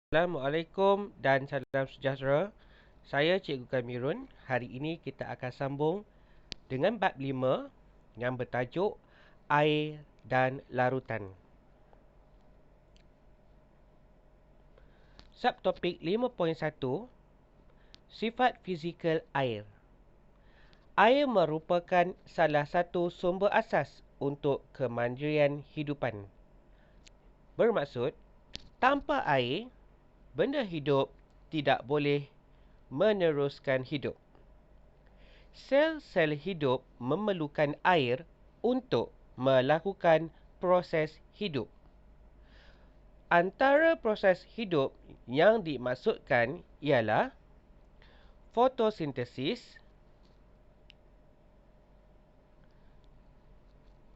Assalamualaikum dan salam sejahtera. Saya Cikgu Kamirun. Hari ini kita akan sambung dengan bab 5 yang bertajuk Air dan Larutan. Subtopik 5.1 Sifat fizikal air. Air merupakan salah satu sumber asas untuk kemandirian hidupan. Bermaksud, tanpa air, benda hidup tidak boleh meneruskan hidup. Sel-sel hidup memerlukan air untuk melakukan proses hidup. Antara proses hidup yang dimaksudkan ialah fotosintesis,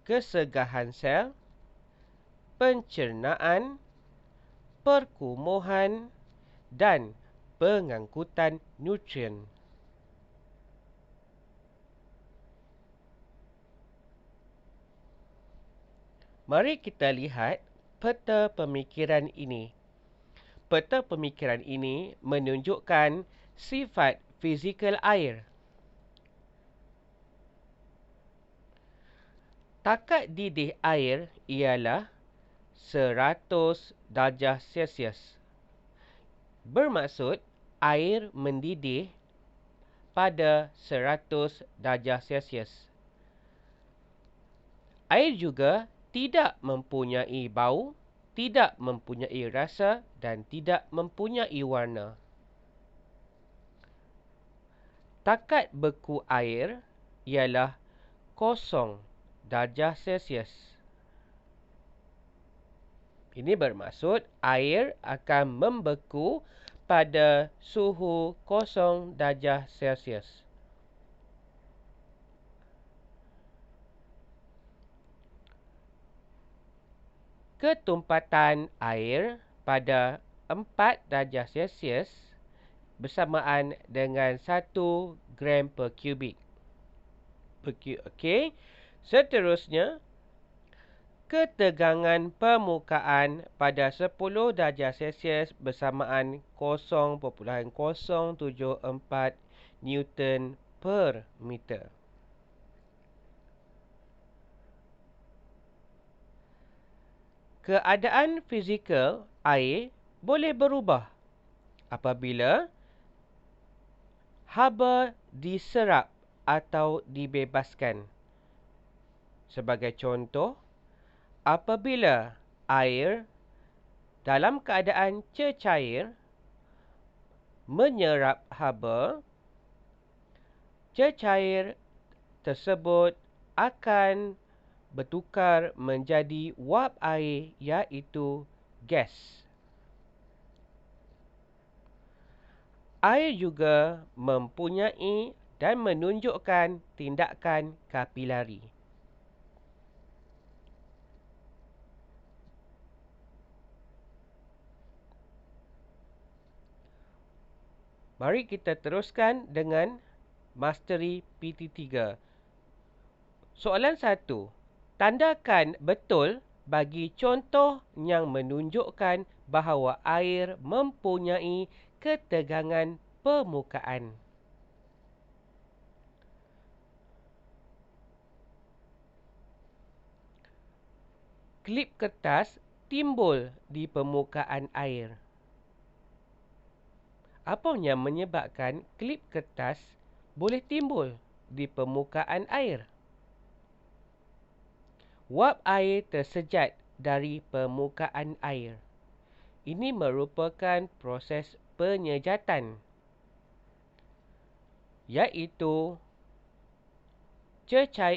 kesegahan sel, pencernaan, perkumuhan dan pengangkutan nutrien. Mari kita lihat peta pemikiran ini. Peta pemikiran ini menunjukkan sifat fizikal air. Takat didih air ialah 100 darjah Celsius. Bermaksud, air mendidih pada 100 darjah Celsius. Air juga tidak mempunyai bau, tidak mempunyai rasa dan tidak mempunyai warna. Takat beku air ialah 0 darjah Celsius. Ini bermaksud air akan membeku pada suhu 0 darjah Celsius. Ketumpatan air pada 4 darjah Celsius bersamaan dengan 1 gram per kubik. Okey. Seterusnya, ketegangan permukaan pada 10 darjah Celsius bersamaan 0.074 Newton per meter. Keadaan fizikal air boleh berubah apabila haba diserap atau dibebaskan. Sebagai contoh, apabila air dalam keadaan cecair menyerap haba, cecair tersebut akan bertukar menjadi wap air, iaitu gas. Air juga mempunyai dan menunjukkan tindakan kapilari. Mari kita teruskan dengan Mastery PT3. Soalan 1. Tandakan betul bagi contoh yang menunjukkan bahawa air mempunyai ketegangan permukaan. Klip kertas timbul di permukaan air. Apa yang menyebabkan klip kertas boleh timbul di permukaan air? Wap air tersejat dari permukaan air. Ini merupakan proses penyejatan, iaitu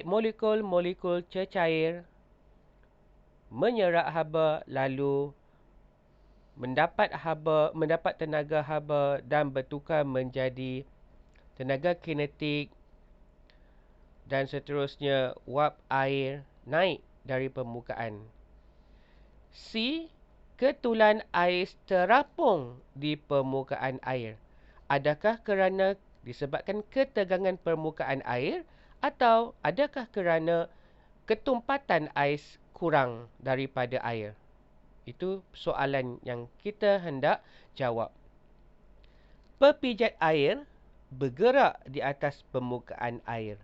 molekul-molekul cecair menyerap haba lalu mendapat tenaga haba dan bertukar menjadi tenaga kinetik dan seterusnya wap air naik dari permukaan. C. Ketulan ais terapung di permukaan air. Adakah kerana disebabkan ketegangan permukaan air atau adakah kerana ketumpatan ais kurang daripada air? Itu soalan yang kita hendak jawab. Pepijat air bergerak di atas permukaan air.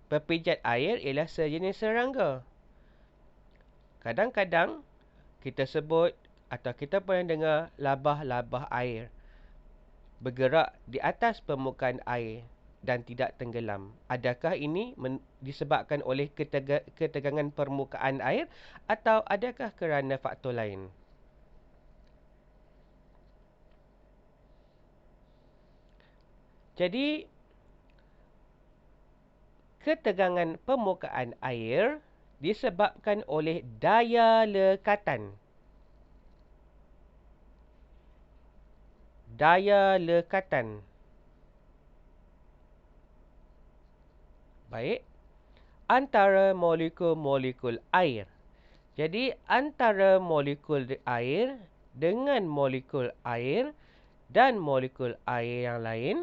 Pepijat air ialah sejenis serangga. Kadang-kadang kita sebut atau kita pernah dengar labah-labah air bergerak di atas permukaan air dan tidak tenggelam. Adakah ini disebabkan oleh ketegangan permukaan air atau adakah kerana faktor lain? Jadi, ketegangan permukaan air disebabkan oleh daya lekatan. Daya lekatan. Baik. Antara molekul-molekul air. Jadi, antara molekul air dengan molekul air dan molekul air yang lain,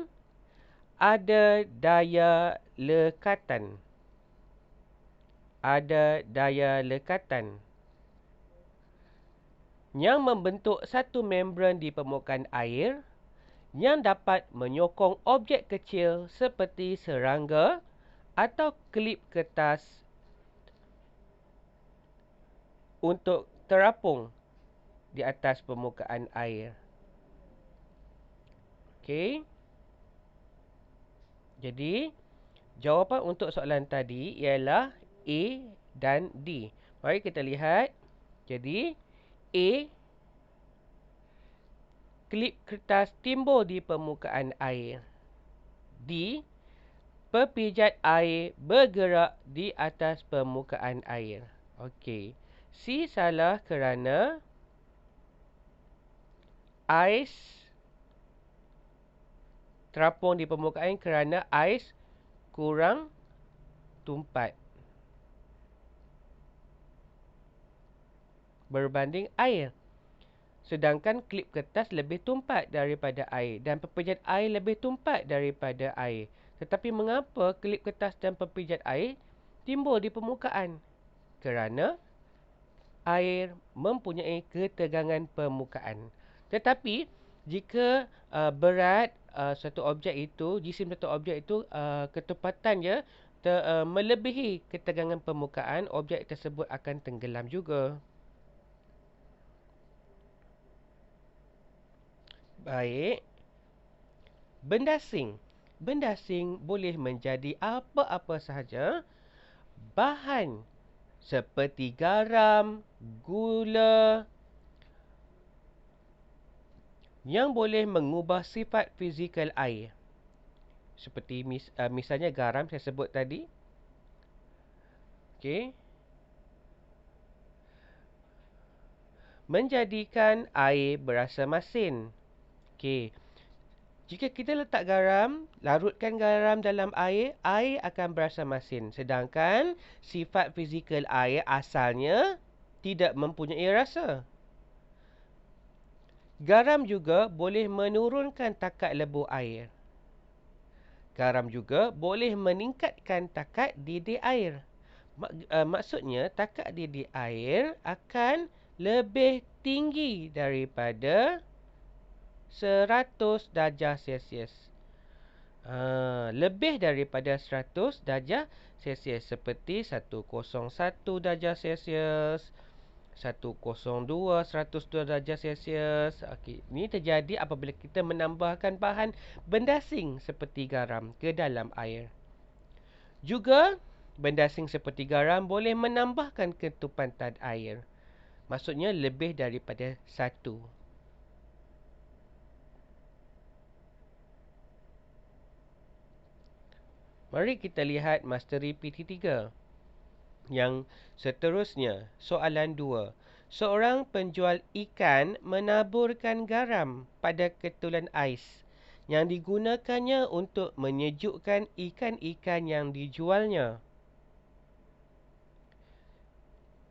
ada daya lekatan. Ada daya lekatan yang membentuk satu membran di permukaan air yang dapat menyokong objek kecil seperti serangga atau klip kertas untuk terapung di atas permukaan air. Okey. Jadi, jawapan untuk soalan tadi ialah A dan D. Mari kita lihat. Jadi, A, klip kertas timbul di permukaan air. D, pepijat air bergerak di atas permukaan air. Okey. C salah kerana ais terapung di permukaan air kerana ais kurang tumpat berbanding air. Sedangkan klip kertas lebih tumpat daripada air dan pepijat air lebih tumpat daripada air. Tetapi mengapa klip kertas dan pepijat air timbul di permukaan? Kerana air mempunyai ketegangan permukaan. Tetapi jika berat satu objek itu, jisim satu objek itu ketupatannya melebihi ketegangan permukaan, objek tersebut akan tenggelam juga. Baik. Benda asing. Benda asing boleh menjadi apa-apa sahaja. Bahan seperti garam, gula yang boleh mengubah sifat fizikal air. Seperti misalnya garam saya sebut tadi. Okey. Menjadikan air berasa masin. Okey. Jika kita letak garam, larutkan garam dalam air, air akan berasa masin. Sedangkan sifat fizikal air asalnya tidak mempunyai rasa. Garam juga boleh menurunkan takat lebur air. Garam juga boleh meningkatkan takat didih air. Maksudnya, takat didih air akan lebih tinggi daripada 100 darjah Celsius. Lebih daripada 100 darjah Celsius. Seperti 101 darjah Celsius, 102, 102 darjah Celsius. Okey, ini terjadi apabila kita menambahkan bahan benda asing seperti garam ke dalam air. Juga, benda asing seperti garam boleh menambahkan ketupatan air. Maksudnya lebih daripada 1. Mari kita lihat masteri PT3. Yang seterusnya, soalan 2. Seorang penjual ikan menaburkan garam pada ketulan ais yang digunakannya untuk menyejukkan ikan-ikan yang dijualnya.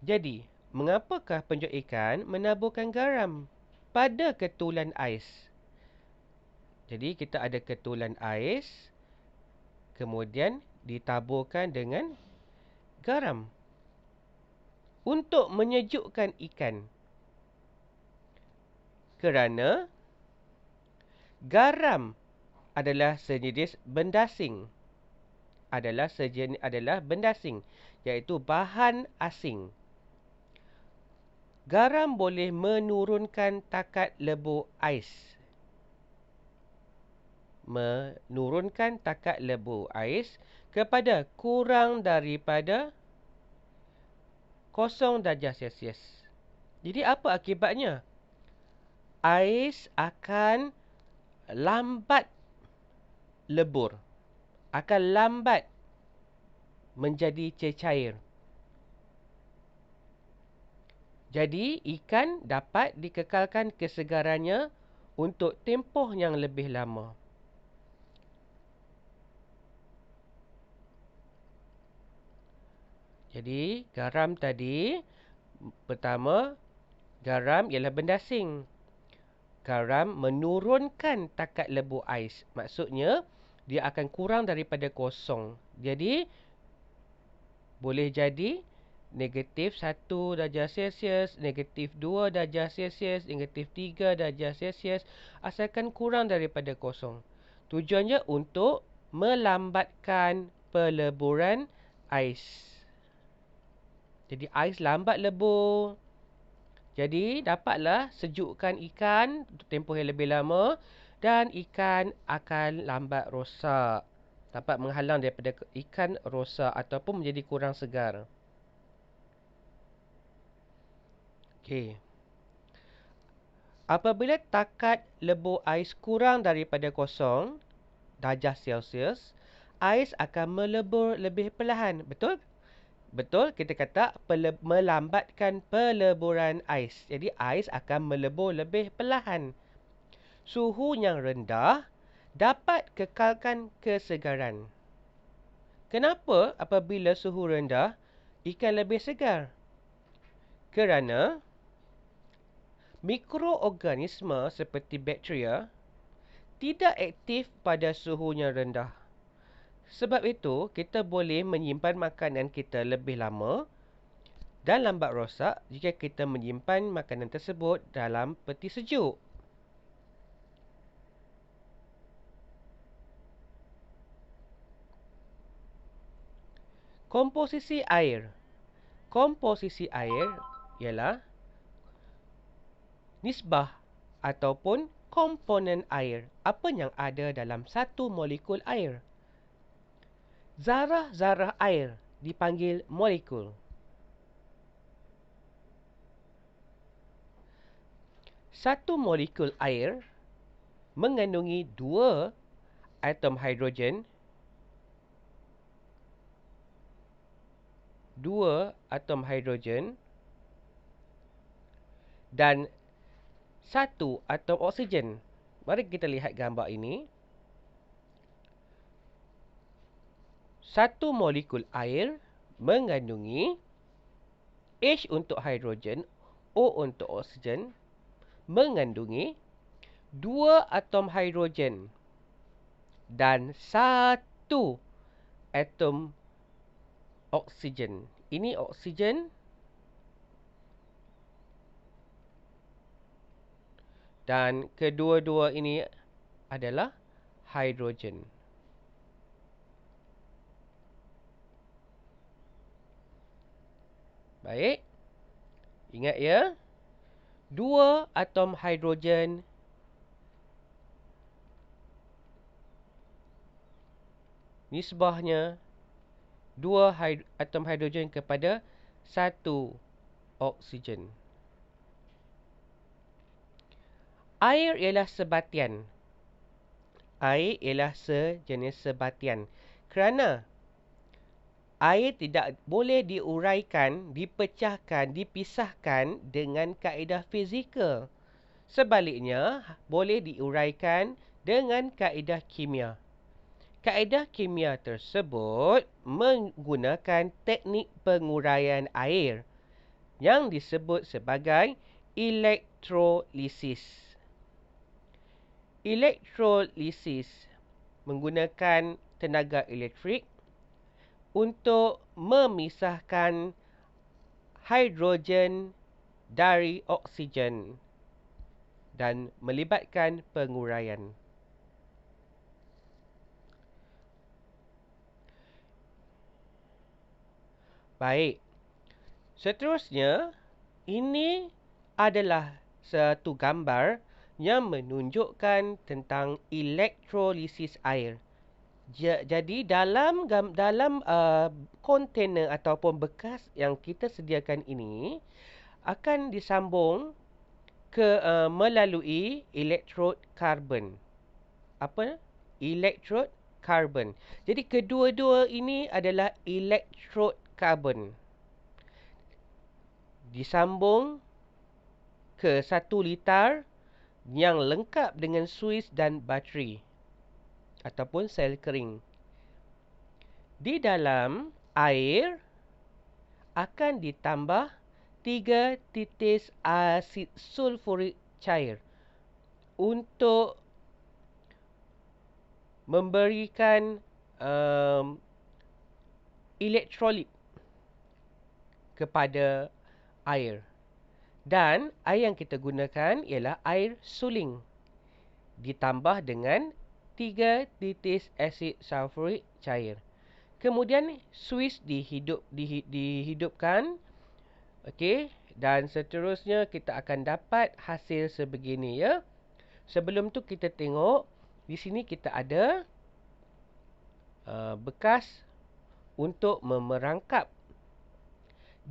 Jadi, mengapakah penjual ikan menaburkan garam pada ketulan ais? Jadi, kita ada ketulan ais, kemudian ditaburkan dengan garam untuk menyejukkan ikan. Kerana garam adalah sejenis bendasing. Adalah bendasing, iaitu bahan asing. Garam boleh menurunkan takat lebur ais. Menurunkan takat lebur ais kepada kurang daripada 0 darjah Celsius. Jadi apa akibatnya? Ais akan lambat lebur. Akan lambat menjadi cecair. Jadi, ikan dapat dikekalkan kesegarannya untuk tempoh yang lebih lama. Jadi, garam tadi, pertama, garam ialah bendasing. Garam menurunkan takat lebur ais. Maksudnya, dia akan kurang daripada 0. Jadi, boleh jadi negatif 1 darjah Celsius, negatif 2 darjah Celsius, negatif 3 darjah Celsius, asalkan kurang daripada 0. Tujuannya untuk melambatkan peleburan ais. Jadi, ais lambat lebur. Jadi, dapatlah sejukkan ikan untuk tempoh yang lebih lama dan ikan akan lambat rosak. Dapat menghalang daripada ikan rosak ataupun menjadi kurang segar. Okey. Apabila takat lebur ais kurang daripada 0 darjah Celsius, ais akan melebur lebih perlahan. Betul? Betul, kita kata melambatkan peleburan ais. Jadi, ais akan melebur lebih perlahan. Suhu yang rendah dapat kekalkan kesegaran. Kenapa apabila suhu rendah, ikan lebih segar? Kerana mikroorganisme seperti bakteria tidak aktif pada suhu yang rendah. Sebab itu, kita boleh menyimpan makanan kita lebih lama dan lambat rosak jika kita menyimpan makanan tersebut dalam peti sejuk. Komposisi air. Komposisi air ialah nisbah ataupun komponen air. Apa yang ada dalam satu molekul air? Zarah-zarah air dipanggil molekul. Satu molekul air mengandungi 2 atom hidrogen, 2 atom hidrogen dan 1 atom oksigen. Mari kita lihat gambar ini. Satu molekul air mengandungi H untuk hidrogen, O untuk oksigen, mengandungi 2 atom hidrogen dan 1 atom oksigen. Ini oksigen dan kedua-dua ini adalah hidrogen. Baik. Ingat ya. 2 atom hidrogen nisbahnya 2 atom hidrogen kepada 1 oksigen. Air ialah sebatian. Air ialah sejenis sebatian. Kerana air tidak boleh diuraikan, dipecahkan, dipisahkan dengan kaedah fizikal. Sebaliknya, boleh diuraikan dengan kaedah kimia. Kaedah kimia tersebut menggunakan teknik penguraian air yang disebut sebagai elektrolisis. Elektrolisis menggunakan tenaga elektrik untuk memisahkan hidrogen dari oksigen dan melibatkan penguraian. Baik. Seterusnya, ini adalah satu gambar yang menunjukkan tentang elektrolisis air. Jadi dalam kontainer ataupun bekas yang kita sediakan ini akan disambung ke melalui elektrod karbon. Apa? Elektrod karbon. Jadi kedua-dua ini adalah elektrod karbon. Disambung ke 1 liter yang lengkap dengan suis dan bateri ataupun sel kering. Di dalam air akan ditambah 3 titis asid sulfurik cair untuk memberikan elektrolit kepada air. Dan air yang kita gunakan ialah air suling ditambah dengan 3 titis asid sulfurik cair. Kemudian suis dihidupkan. Okey, dan seterusnya kita akan dapat hasil sebegini ya. Sebelum tu kita tengok di sini kita ada bekas untuk memerangkap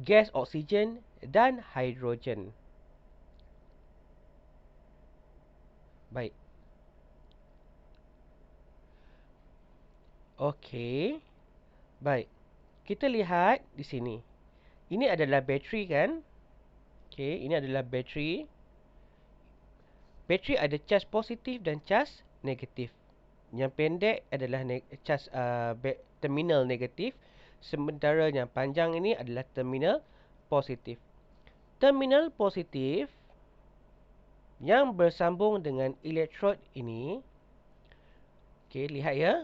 gas oksigen dan hidrogen. Baik. Okey. Baik. Kita lihat di sini. Ini adalah bateri kan? Okey, ini adalah bateri. Bateri ada cas positif dan cas negatif. Yang pendek adalah cas terminal negatif, sementara yang panjang ini adalah terminal positif. Terminal positif yang bersambung dengan elektrod ini. Okey, lihat ya.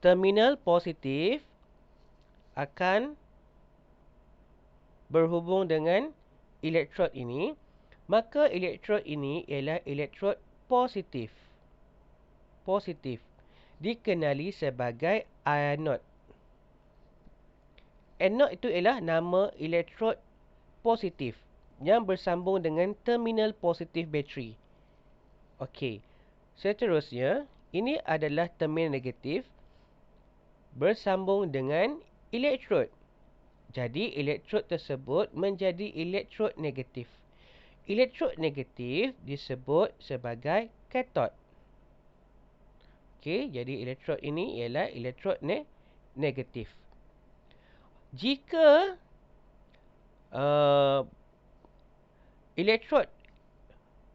Terminal positif akan berhubung dengan elektrod ini, maka elektrod ini ialah elektrod positif. Positif dikenali sebagai anod. Anod itu ialah nama elektrod positif yang bersambung dengan terminal positif bateri. Okey. Seterusnya, ini adalah terminal negatif bersambung dengan elektrod. Jadi, elektrod tersebut menjadi elektrod negatif. Elektrod negatif disebut sebagai katod. Okey, jadi elektrod ini ialah elektrod negatif. Jika elektrod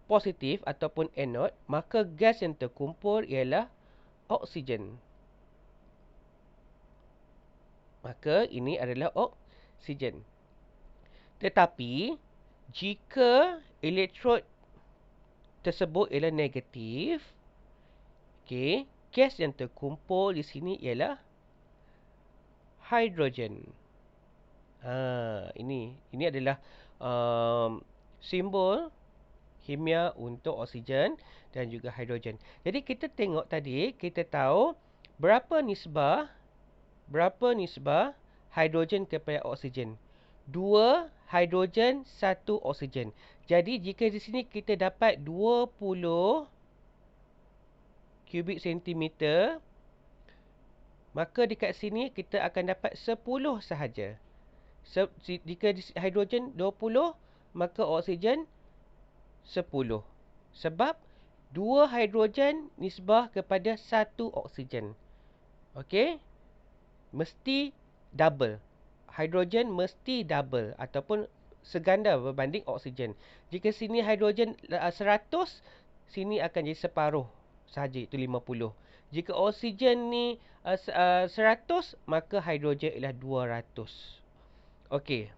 positif ataupun anod, maka gas yang terkumpul ialah oksigen. Maka ini adalah oksigen. Tetapi jika elektrod tersebut ialah negatif, okey, gas yang terkumpul di sini ialah hidrogen. Ini adalah simbol kimia untuk oksigen dan juga hidrogen. Jadi kita tengok tadi, kita tahu berapa nisbah hidrogen kepada oksigen. 2 hidrogen, 1 oksigen. Jadi jika di sini kita dapat 20 kubik sentimeter, maka dekat sini kita akan dapat 10 sahaja. Jika hidrogen 20, maka oksigen 10. Sebab 2 hidrogen nisbah kepada 1 oksigen. Okey? Mesti double. Hidrogen mesti double ataupun seganda berbanding oksigen. Jika sini hidrogen 100, sini akan jadi separuh sahaja, itu 50. Jika oksigen ni 100, maka hidrogen ialah 200. Okey.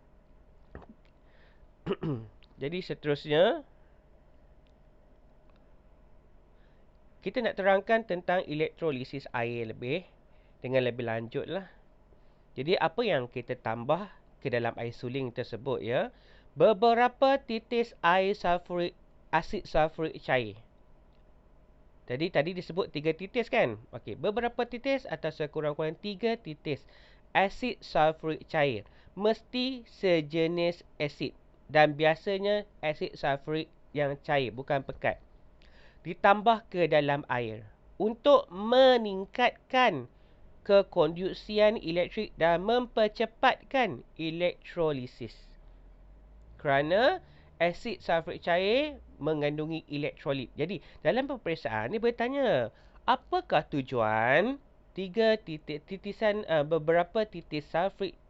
Jadi seterusnya, kita nak terangkan tentang elektrolisis air dengan lebih lanjut lah. Jadi apa yang kita tambah ke dalam air suling tersebut ya? Beberapa titis air sulfurik asid sulfurik cair. Jadi tadi disebut 3 titis kan? Okey, beberapa titis atau sekurang-kurang 3 titis asid sulfurik cair. Mesti sejenis asid. Dan biasanya asid sulfurik yang cair, bukan pekat. Ditambah ke dalam air. Untuk meningkatkan kekonduksian elektrik dan mempercepatkan elektrolisis. Kerana asid sulfurik cair mengandungi elektrolit. Jadi, dalam peperiksaan ni bertanya, apakah tujuan beberapa titis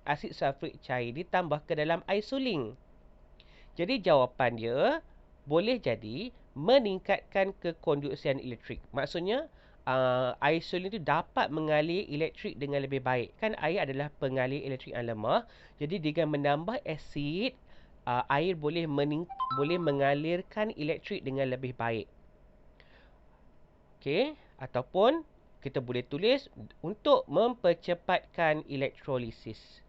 asid sulfurik cair ditambah ke dalam air suling? Jadi, jawapan dia boleh jadi meningkatkan kekonduksian elektrik. Maksudnya, air suling itu dapat mengalir elektrik dengan lebih baik. Kan air adalah pengalir elektrik yang lemah. Jadi, dengan menambah asid, air boleh mengalirkan elektrik dengan lebih baik. Okey, ataupun kita boleh tulis untuk mempercepatkan elektrolisis.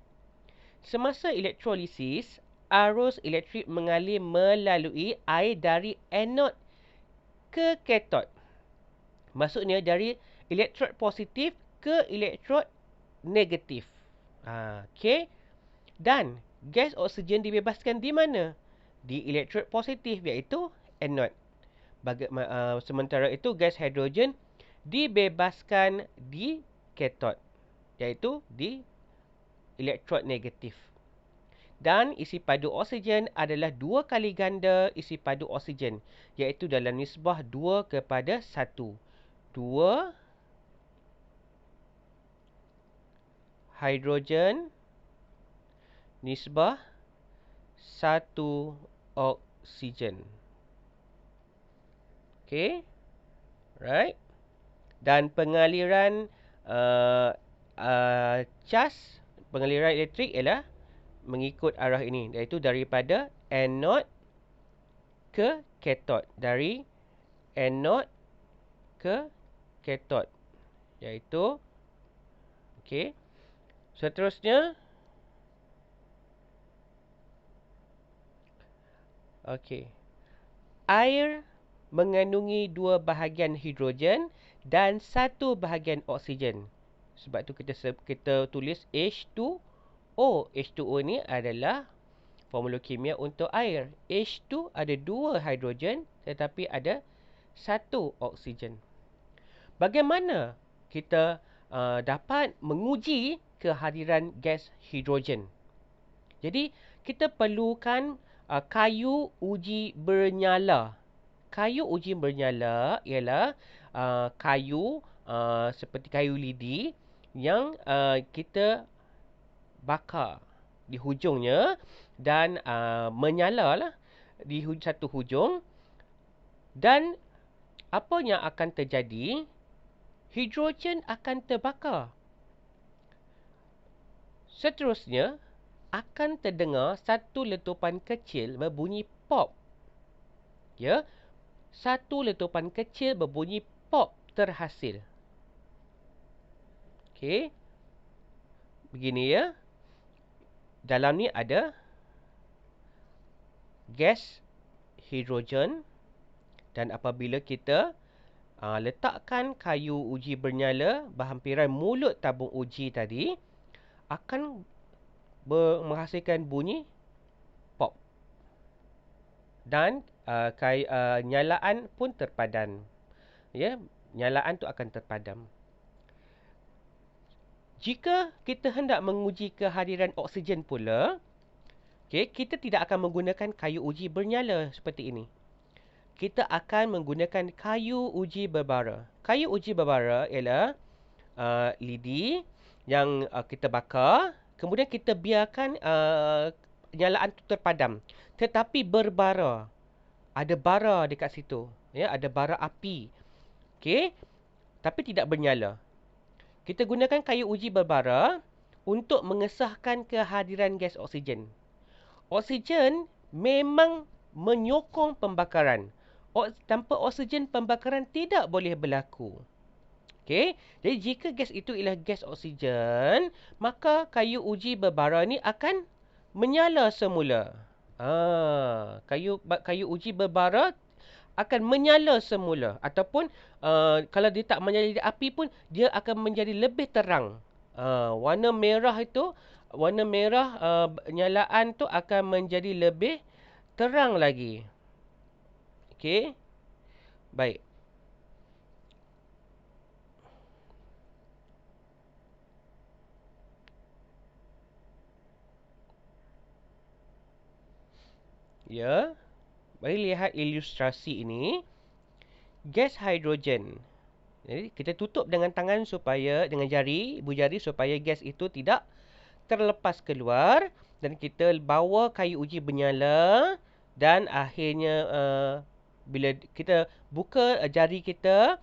Semasa elektrolisis, arus elektrik mengalir melalui air dari anod ke katod. Maksudnya dari elektrod positif ke elektrod negatif. Okey. Dan gas oksigen dibebaskan di mana? Di elektrod positif, iaitu anod. Sementara itu gas hidrogen dibebaskan di katod, iaitu di elektrod negatif. Dan isi padu oksigen adalah 2 kali ganda isi padu oksigen, iaitu dalam nisbah 2:1. 2 hidrogen nisbah 1 oksigen. Okey. Right. Dan pengaliran cas, pengaliran elektrik ialah mengikut arah ini, iaitu daripada anod ke katod. Dari anod ke katod. Iaitu, okey. Seterusnya, okey. Air mengandungi 2 bahagian hidrogen dan 1 bahagian oksigen. Sebab tu kita tulis H2O. H2O ni adalah formula kimia untuk air. H2 ada 2 hidrogen tetapi ada 1 oksigen. Bagaimana kita dapat menguji kehadiran gas hidrogen? Jadi, kita perlukan kayu uji bernyala. Kayu uji bernyala ialah kayu seperti kayu lidi yang kita bakar di hujungnya dan menyalalah di satu hujung. Dan apa yang akan terjadi? Hidrogen akan terbakar. Seterusnya, akan terdengar satu letupan kecil berbunyi pop. Ya, satu letupan kecil berbunyi pop terhasil. Okey. Begini ya. Dalam ni ada gas hidrogen. Dan apabila kita letakkan kayu uji bernyala berhampiran mulut tabung uji tadi, akan menghasilkan bunyi pop. Dan nyalaan pun terpadam. Ya, nyalaan tu akan terpadam. Jika kita hendak menguji kehadiran oksigen pula, kita tidak akan menggunakan kayu uji bernyala seperti ini. Kita akan menggunakan kayu uji berbara. Kayu uji berbara ialah lidi yang kita bakar, kemudian kita biarkan nyalaan itu terpadam, tetapi berbara. Ada bara dekat situ, ya, ada bara api. Okey, tapi tidak bernyala. Kita gunakan kayu uji berbara untuk mengesahkan kehadiran gas oksigen. Oksigen memang menyokong pembakaran. Tanpa oksigen, pembakaran tidak boleh berlaku. Okey, jadi jika gas itu ialah gas oksigen, maka kayu uji berbara ni akan menyala semula. Kayu uji berbara akan menyala semula. Ataupun kalau dia tak menyala api pun, dia akan menjadi lebih terang. Warna merah itu, warna merah nyalaan tu akan menjadi lebih terang lagi. Okey. Baik. Ya. Mari lihat ilustrasi ini. Gas hidrogen. Jadi kita tutup dengan tangan supaya, dengan jari, ibu jari, supaya gas itu tidak terlepas keluar. Dan kita bawa kayu uji bernyala. Dan akhirnya bila kita buka jari kita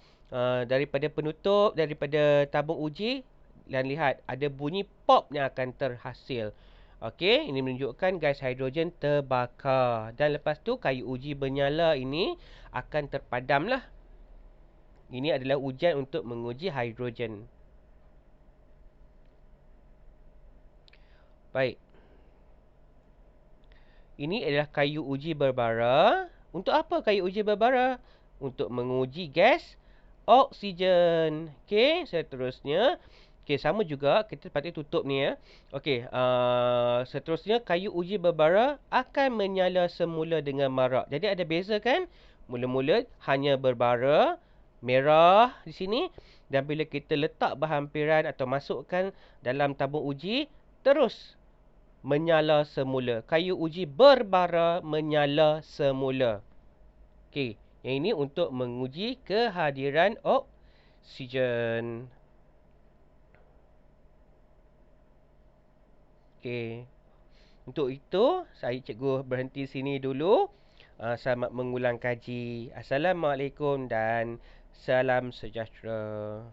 daripada penutup, daripada tabung uji, dan lihat ada bunyi pop yang akan terhasil. Okey, ini menunjukkan gas hidrogen terbakar. Dan lepas tu kayu uji bernyala ini akan terpadamlah. Ini adalah ujian untuk menguji hidrogen. Baik. Ini adalah kayu uji berbara. Untuk apa kayu uji berbara? Untuk menguji gas oksigen. Okey, seterusnya. Okey, sama juga. Kita patut tutup ni ya. Okey, seterusnya kayu uji berbara akan menyala semula dengan marak. Jadi ada beza kan? Mula-mula hanya berbara, merah di sini. Dan bila kita letak berhampiran atau masukkan dalam tabung uji, terus menyala semula. Kayu uji berbara menyala semula. Okey, yang ini untuk menguji kehadiran oksigen. Okey. Untuk itu, saya cikgu berhenti sini dulu. Selamat mengulang kaji. Assalamualaikum dan salam sejahtera.